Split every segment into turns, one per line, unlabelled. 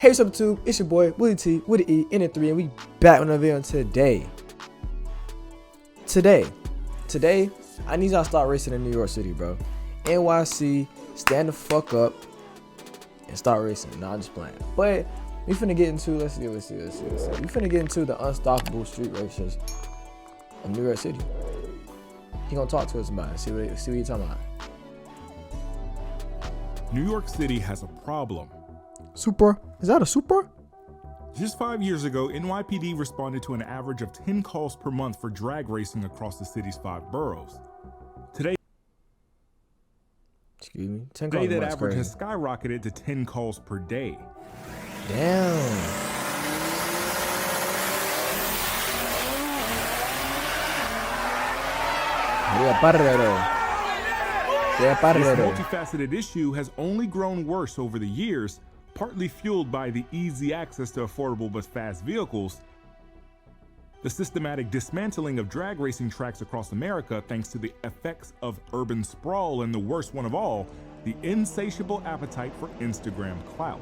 Hey, what's up, YouTube? It's your boy Willie T with the E in the 3, and we back on a video today. I need y'all to start racing in New York City, bro. NYC, stand the fuck up and start racing. Nah, I'm just playing. But we finna get into let's see. We finna get into the unstoppable street races of New York City. He gonna talk to us about it. See what he talking about.
New York City has a problem.
Supra? Is that a Supra?
Just 5 years ago, NYPD responded to an average of 10 calls per month for drag racing across the city's 5 boroughs. Today, that average has skyrocketed to 10 calls per day.
Damn.
This multifaceted issue has only grown worse over the years, partly fueled by the easy access to affordable but fast vehicles, the systematic dismantling of drag racing tracks across America thanks to the effects of urban sprawl, and the worst one of all, the insatiable appetite for Instagram clout.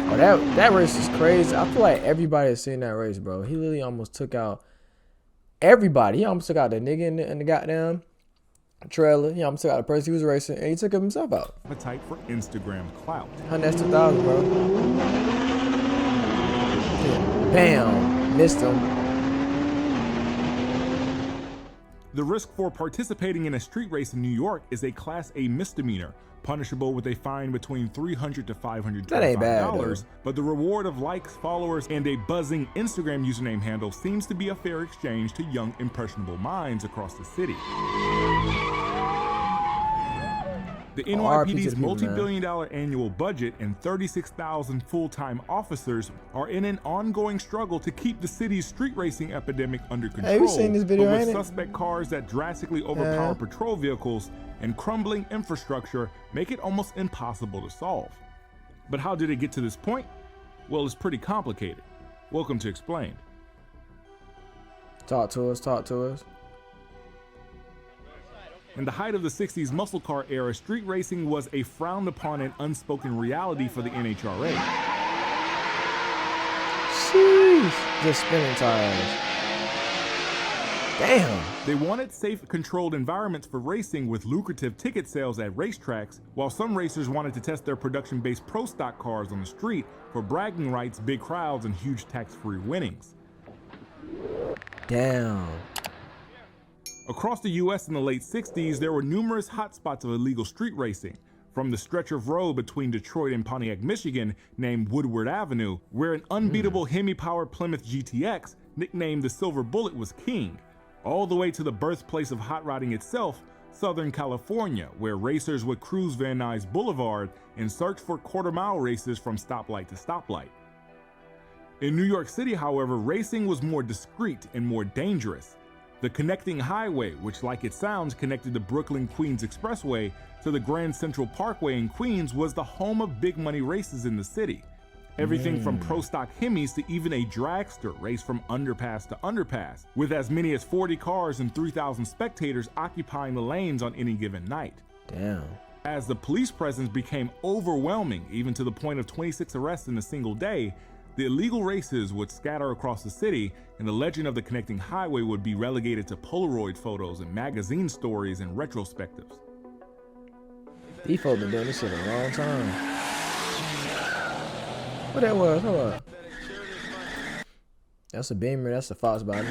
Oh, that race is crazy. I feel like everybody has seen that race, bro. He literally almost took out everybody. He almost took out the nigga in the goddamn trailer. He almost took out the person he was racing, and he took himself out.
Appetite for Instagram clout.
That's 2,000, bro. Yeah. Bam, missed him.
The risk for participating in a street race in New York is a Class A misdemeanor, punishable with a fine between $300 to $525.
That ain't bad,
but the reward of likes, followers, and a buzzing Instagram username handle seems to be a fair exchange to young, impressionable minds across the city. The NYPD's multi-billion-dollar annual budget and 36,000 full-time officers are in an ongoing struggle to keep the city's street racing epidemic under control.
Hey, you seen this video,
but with suspect cars that drastically overpower patrol vehicles and crumbling infrastructure make it almost impossible to solve. But how did it get to this point? Well, it's pretty complicated. Welcome to Explained.
Talk to us.
In the height of the 60s muscle car era, street racing was a frowned upon and unspoken reality for the NHRA.
Sheesh. Just spinning tires. Damn.
They wanted safe, controlled environments for racing with lucrative ticket sales at racetracks, while some racers wanted to test their production-based pro stock cars on the street for bragging rights, big crowds, and huge tax-free winnings.
Damn.
Across the US in the late 60s, there were numerous hotspots of illegal street racing, from the stretch of road between Detroit and Pontiac, Michigan, named Woodward Avenue, where an unbeatable Hemi-powered Plymouth GTX, nicknamed the Silver Bullet, was king, all the way to the birthplace of hot rodding itself, Southern California, where racers would cruise Van Nuys Boulevard and search for quarter-mile races from stoplight to stoplight. In New York City, however, racing was more discreet and more dangerous. The connecting highway, which like it sounds connected the Brooklyn-Queens Expressway to the Grand Central Parkway in Queens, was the home of big money races in the city. Everything from pro stock Hemis to even a dragster raced from underpass to underpass, with as many as 40 cars and 3,000 spectators occupying the lanes on any given night.
Damn.
As the police presence became overwhelming, even to the point of 26 arrests in a single day, the illegal races would scatter across the city, and the legend of the connecting highway would be relegated to Polaroid photos and magazine stories and retrospectives.
These folks been doing this shit a long time. What that was? Hold up. That's a Beamer. That's a Fox body.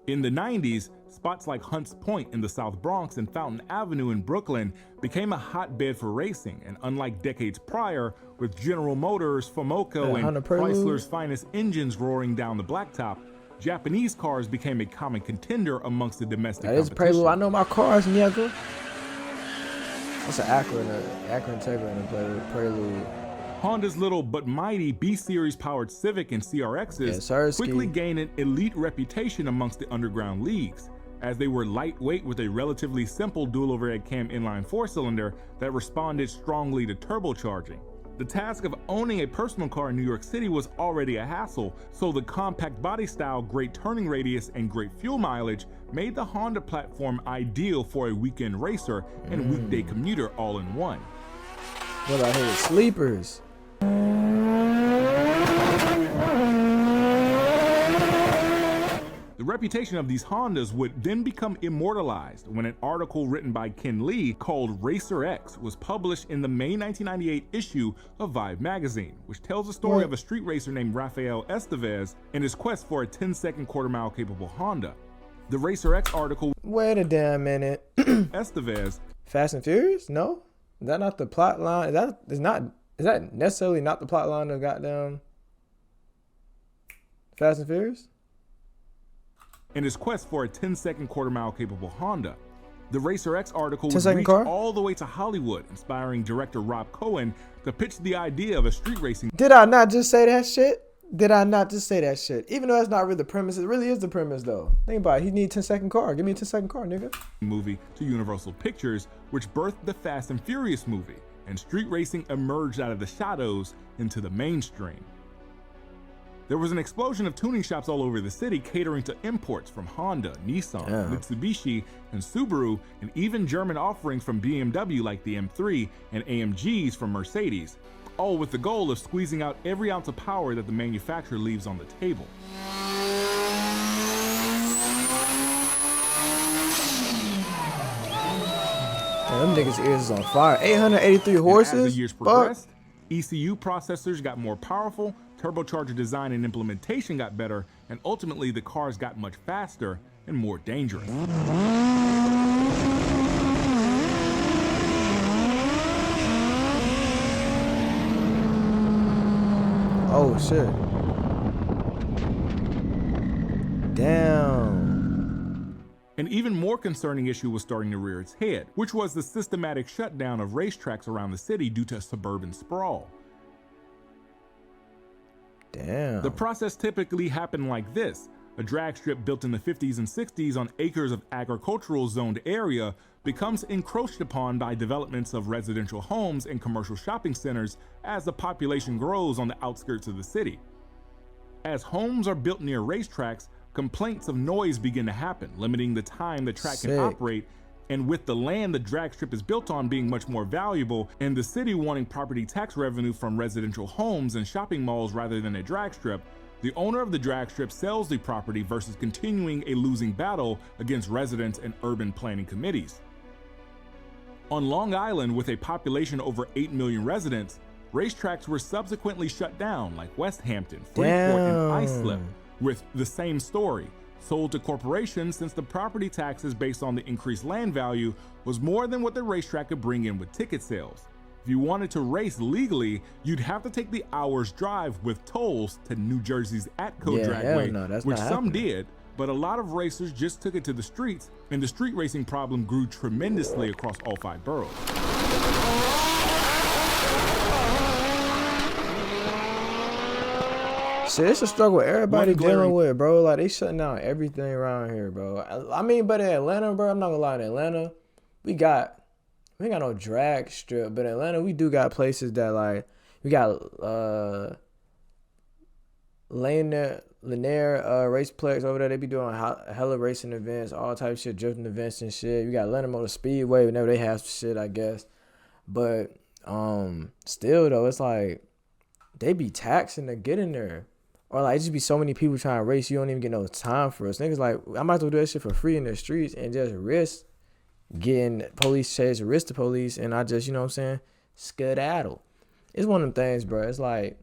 In the 90s, spots like Hunts Point in the South Bronx and Fountain Avenue in Brooklyn became a hotbed for racing, and unlike decades prior, with General Motors, Fomoco, and Chrysler's finest engines roaring down the blacktop, Japanese cars became a common contender amongst the domestic competition.
That is Prelude. I know my cars, Nyc. That's an Acura Integra and a Prelude.
Honda's little but mighty B-Series powered Civic and CRXs quickly gained an elite reputation amongst the underground leagues, as they were lightweight with a relatively simple dual overhead cam inline 4-cylinder that responded strongly to turbocharging. The task of owning a personal car in New York City was already a hassle, so the compact body style, great turning radius, and great fuel mileage made the Honda platform ideal for a weekend racer and weekday commuter all in one.
What about here? Sleepers.
The reputation of these Hondas would then become immortalized when an article written by Ken Lee called Racer X was published in the May 1998 issue of Vibe magazine, which tells the story of a street racer named Rafael Estevez and his quest for a 10-second quarter-mile capable Honda. The Racer X article.
Wait a damn minute.
Estevez.
Fast and Furious? No, is that not the plot line? Is that necessarily not the plot line of goddamn Fast and Furious?
In his quest for a 10-second quarter-mile capable Honda. The Racer X article would
10-second
reach
car?
all the way to Hollywood, inspiring director Rob Cohen to pitch the idea of a street racing.
Did I not just say that shit? Even though that's not really the premise, it really is the premise though. Think about it. He need 10-second car. Give me a 10-second car, nigga.
Movie to Universal Pictures, which birthed the Fast and Furious movie, and street racing emerged out of the shadows into the mainstream. There was an explosion of tuning shops all over the city catering to imports from Honda, Nissan, Mitsubishi, and Subaru, and even German offerings from BMW like the M3 and AMGs from Mercedes, all with the goal of squeezing out every ounce of power that the manufacturer leaves on the table.
Damn, them niggas' ears is on fire. 883 horses?
As the years progressed, ECU processors got more powerful, turbocharger design and implementation got better, and ultimately the cars got much faster and more dangerous.
Oh shit. Damn.
An even more concerning issue was starting to rear its head, which was the systematic shutdown of racetracks around the city due to suburban sprawl.
Damn.
The process typically happened like this. A drag strip built in the 50s and 60s on acres of agricultural zoned area becomes encroached upon by developments of residential homes and commercial shopping centers as the population grows on the outskirts of the city. As homes are built near racetracks, complaints of noise begin to happen, limiting the time the track can operate, and with the land the drag strip is built on being much more valuable and the city wanting property tax revenue from residential homes and shopping malls rather than a drag strip, the owner of the drag strip sells the property versus continuing a losing battle against residents and urban planning committees. On Long Island, with a population over 8 million residents, racetracks were subsequently shut down like West Hampton, Freeport, and Islip, with the same story, sold to corporations since the property taxes based on the increased land value was more than what the racetrack could bring in with ticket sales. If you wanted to race legally, you'd have to take the hour's drive with tolls to New Jersey's Atco Dragway, which some did, but a lot of racers just took it to the streets, and the street racing problem grew tremendously across all 5 boroughs.
Shit, it's a struggle everybody dealing with, bro. Like, they shutting down everything around here, bro. I mean, but in Atlanta, bro, I'm not gonna lie, in Atlanta, we ain't got no drag strip, but in Atlanta, we do got places that, like, we got Lanier Raceplex over there. They be doing hella racing events, all type of shit, drifting events and shit. We got Atlanta Motor Speedway whenever they have shit, I guess. But still, though, it's like, they be taxing to get in there. Or like, it just be so many people trying to race, you don't even get no time for us. Niggas like, I might as well do that shit for free in the streets and just risk getting police chase, risk the police, and I just, you know what I'm saying, skedaddle. It's one of them things, bro. It's like,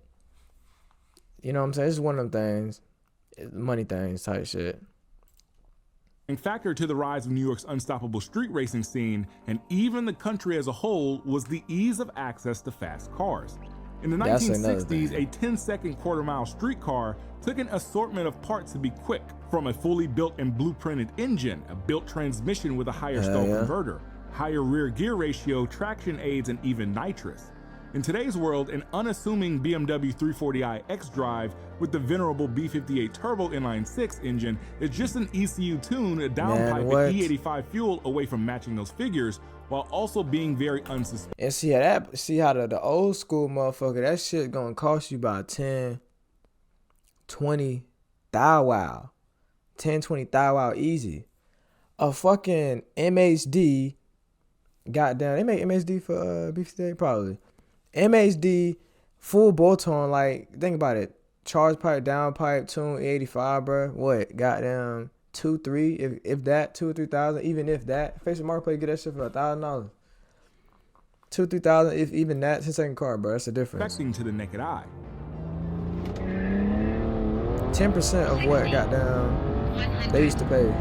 you know what I'm saying? It's one of them things, money things type shit.
A factor to the rise of New York's unstoppable street racing scene, and even the country as a whole, was the ease of access to fast cars. In the 1960s, a 10-second quarter-mile streetcar took an assortment of parts to be quick, from a fully built and blueprinted engine, a built transmission with a higher stall converter, higher rear gear ratio, traction aids, and even nitrous. In today's world, an unassuming BMW 340i xDrive with the venerable B58 turbo inline-6 engine is just an ECU tune, a downpipe, and E85 fuel away from matching those figures, while also being very unsuspecting.
And see how the old school motherfucker, that shit gonna cost you about 10, 20 thou wow. 10, 20 thou wow easy. A fucking MHD, goddamn, they make MHD for B58 probably. MHD full bolt-on, like, think about it. Charge pipe, downpipe, tune, E85, bro. What? Goddamn 2-3, if that, 2 or 3,000, even if that. Face marketplace, get that shit for $1,000. 2-3,000, if even that. It's a second car, bro. That's the difference.
To the naked eye.
10% of what goddamn they used to pay.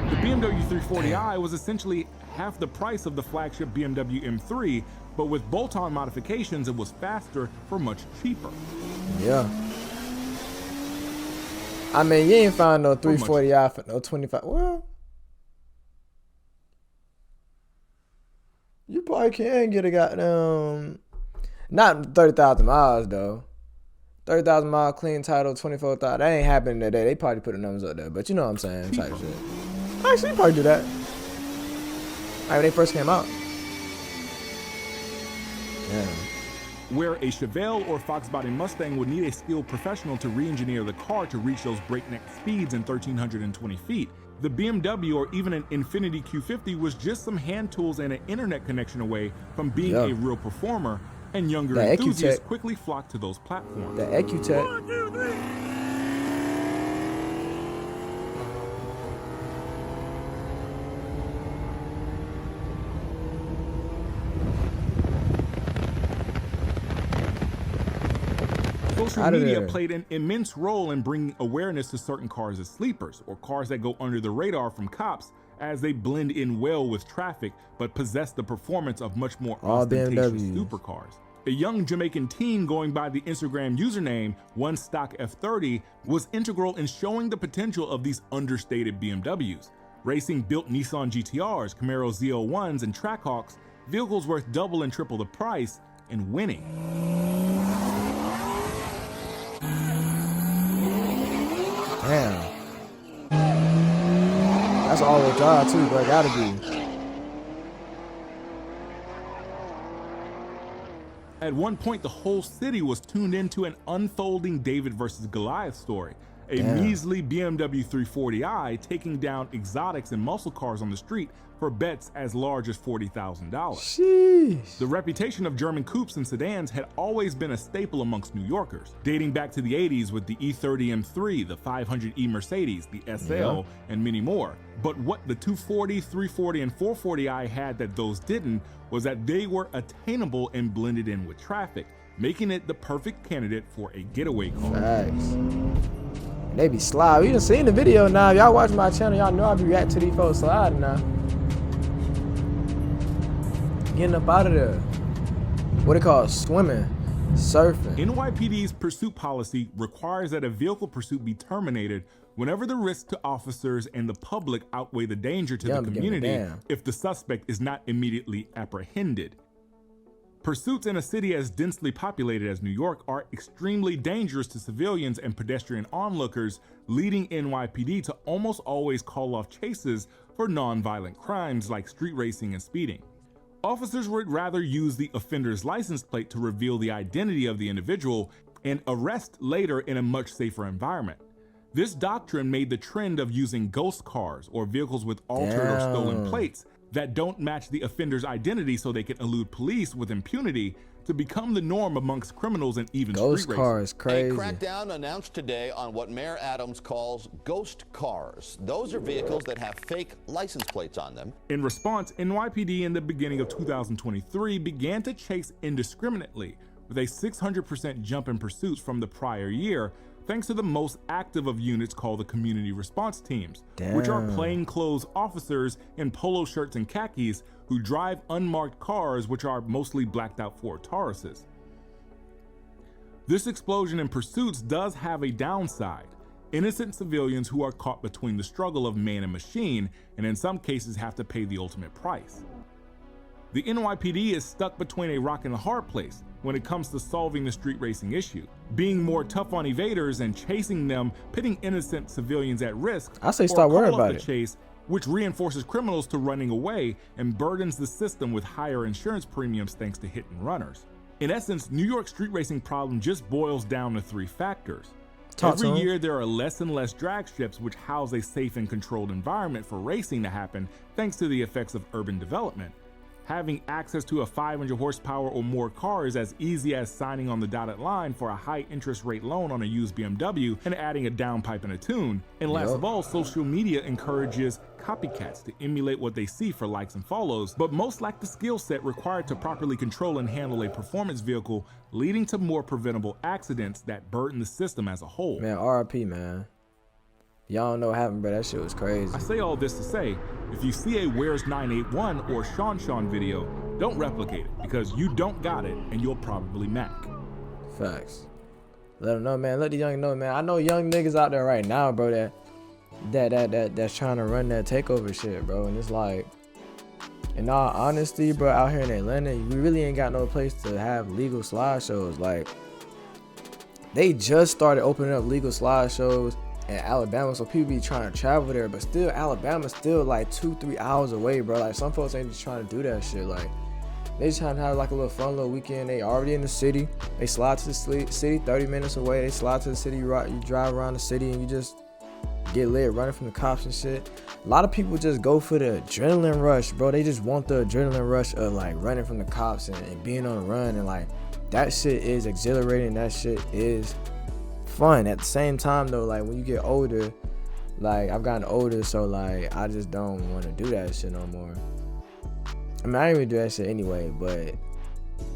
The BMW 340i was essentially half the price of the flagship BMW M3, but with bolt-on modifications, it was faster for much cheaper.
Yeah. I mean, you ain't find no 340i for no 25. Well, you probably can get a goddamn, not 30,000 miles though. 30,000 mile clean title, 24,000. That ain't happening today. They probably put the numbers up there, but you know what I'm saying, type shit. Actually, you probably do that. When they first came out. Yeah.
Where a Chevelle or Fox body Mustang would need a skilled professional to re-engineer the car to reach those breakneck speeds in 1,320 feet, the BMW or even an Infiniti Q50 was just some hand tools and an internet connection away from being a real performer, and younger enthusiasts quickly flocked to those platforms.
The EcuTech.
Social media played an immense role in bringing awareness to certain cars as sleepers, or cars that go under the radar from cops, as they blend in well with traffic but possess the performance of much more ostentatious supercars. A young Jamaican teen going by the Instagram username OneStockF30 was integral in showing the potential of these understated BMWs. Racing built Nissan GTRs, Camaro Z01s, and Trackhawks, vehicles worth double and triple the price, and winning.
Damn. That's all-wheel drive too, bro. Gotta be.
At one point, the whole city was tuned into an unfolding David versus Goliath story. A measly BMW 340i taking down exotics and muscle cars on the street for bets as large as $40,000.
Sheesh.
The reputation of German coupes and sedans had always been a staple amongst New Yorkers, dating back to the 80s with the E30 M3, the 500e Mercedes, the SL, and many more. But what the 240, 340, and 440i had that those didn't was that they were attainable and blended in with traffic, making it the perfect candidate for a getaway car.
Facts. They be slide. You done seen the video now. Y'all watch my channel, y'all know I be reacting to these folks sliding now. Getting up out of there. What it called? Swimming, surfing.
NYPD's pursuit policy requires that a vehicle pursuit be terminated whenever the risk to officers and the public outweigh the danger to the community if the suspect is not immediately apprehended. Pursuits in a city as densely populated as New York are extremely dangerous to civilians and pedestrian onlookers, leading NYPD to almost always call off chases for non-violent crimes like street racing and speeding. Officers would rather use the offender's license plate to reveal the identity of the individual and arrest later in a much safer environment. This doctrine made the trend of using ghost cars or vehicles with altered or stolen plates that don't match the offender's identity so they can elude police with impunity to become the norm amongst criminals and even
ghost
street
cars. Crazy.
A crackdown announced today on what Mayor Adams calls ghost cars. Those are vehicles that have fake license plates on them.
In response, NYPD in the beginning of 2023 began to chase indiscriminately, with a 600% jump in pursuits from the prior year, thanks to the most active of units called the Community Response Teams, which are plainclothes officers in polo shirts and khakis who drive unmarked cars which are mostly blacked out Ford Tauruses. This explosion in pursuits does have a downside. innocent civilians who are caught between the struggle of man and machine, and in some cases have to pay the ultimate price. The NYPD is stuck between a rock and a hard place when it comes to solving the street racing issue, being more tough on evaders and chasing them, pitting innocent civilians at risk.
I say stop worrying about it.
Chase, which reinforces criminals to running away and burdens the system with higher insurance premiums thanks to hit and runners. In essence, New York's street racing problem just boils down to 3 factors. Every year there are less and less drag strips which house a safe and controlled environment for racing to happen thanks to the effects of urban development. Having access to a 500 horsepower or more car is as easy as signing on the dotted line for a high interest rate loan on a used BMW and adding a downpipe and a tune. And last of all, social media encourages copycats to emulate what they see for likes and follows, but most lack the skill set required to properly control and handle a performance vehicle, leading to more preventable accidents that burden the system as a whole.
Man, RIP, man. Y'all don't know what happened, bro. That shit was crazy.
I say all this to say, if you see a Where's 981 or Sean video, don't replicate it because you don't got it and you'll probably mac.
Facts. Let them know, man. Let the young know, man. I know young niggas out there right now, bro, that's trying to run that takeover shit, bro. And it's like, in all honesty, bro, out here in Atlanta, we really ain't got no place to have legal slideshows. Like, they just started opening up legal slideshows in Alabama, so people be trying to travel there, but still Alabama's still like 2-3 hours away, bro. Like, some folks ain't just trying to do that shit. Like, they just trying to have like a little fun little weekend. They already in the city, they slide to the city 30 minutes away, they slide to the city, you drive around the city and you just get lit running from the cops and shit. A lot of people just go for the adrenaline rush, bro. They just want the adrenaline rush of like running from the cops and being on the run, and like that shit is exhilarating, that shit is fun. At the same time though, like when you get older, like I've gotten older, so like I just don't want to do that shit no more. I mean, I didn't even do that shit anyway, but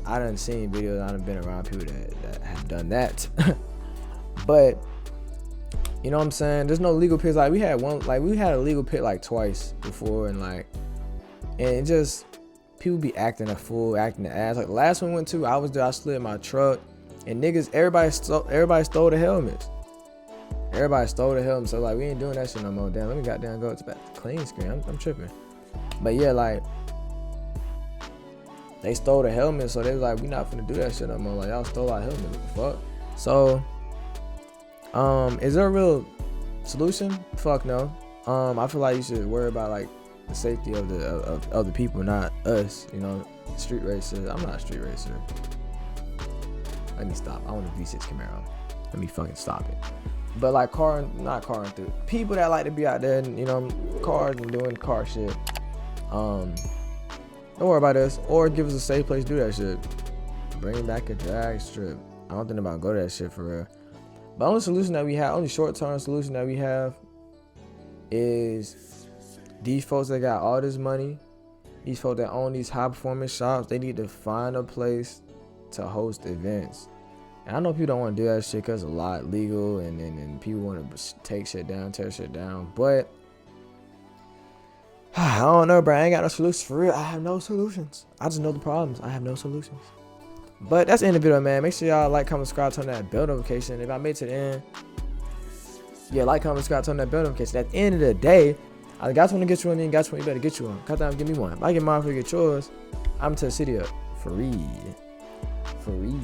I done seen videos, I done been around people that have done that. But you know what I'm saying, there's no legal pits. Like we had a legal pit like twice before, and it just, people be acting a fool, acting the ass. Like the last one we went to, I was there, I slid my truck, and niggas, everybody stole the helmets. Everybody stole the helmets, so like we ain't doing that shit no more. Damn, let me goddamn go back to clean screen. I'm tripping. But yeah, like they stole the helmet, so they was like, we not finna do that shit no more. Like, y'all stole our helmet, what the fuck? So is there a real solution? Fuck no. I feel like you should worry about like the safety of the people, not us, you know, street racers. I'm not a street racer. Let me stop. I want a V6 Camaro. Let me fucking stop it. But like not car enthusiasts, people that like to be out there and, you know, cars and doing car shit. Don't worry about us, or give us a safe place to do that shit. Bring back a drag strip. I don't think about go to that shit for real. The only solution that we have, only short-term solution that we have, is these folks that got all this money, these folks that own these high-performance shops, they need to find a place to host events. And I know people don't want to do that shit because it's a lot legal, and people want to take shit down, tear shit down. But I don't know, bro. I ain't got no solutions for real. I have no solutions. I just know the problems. I have no solutions. But that's the end of the video, man. Make sure y'all like, comment, subscribe, turn that bell notification. If I made it to the end, yeah, like, comment, subscribe, turn that bell notification. At the end of the day, I got one to get you on, and got one you better get you on. Cut down, give me one. If I get mine for you get yours, I'm to the city up free. Free.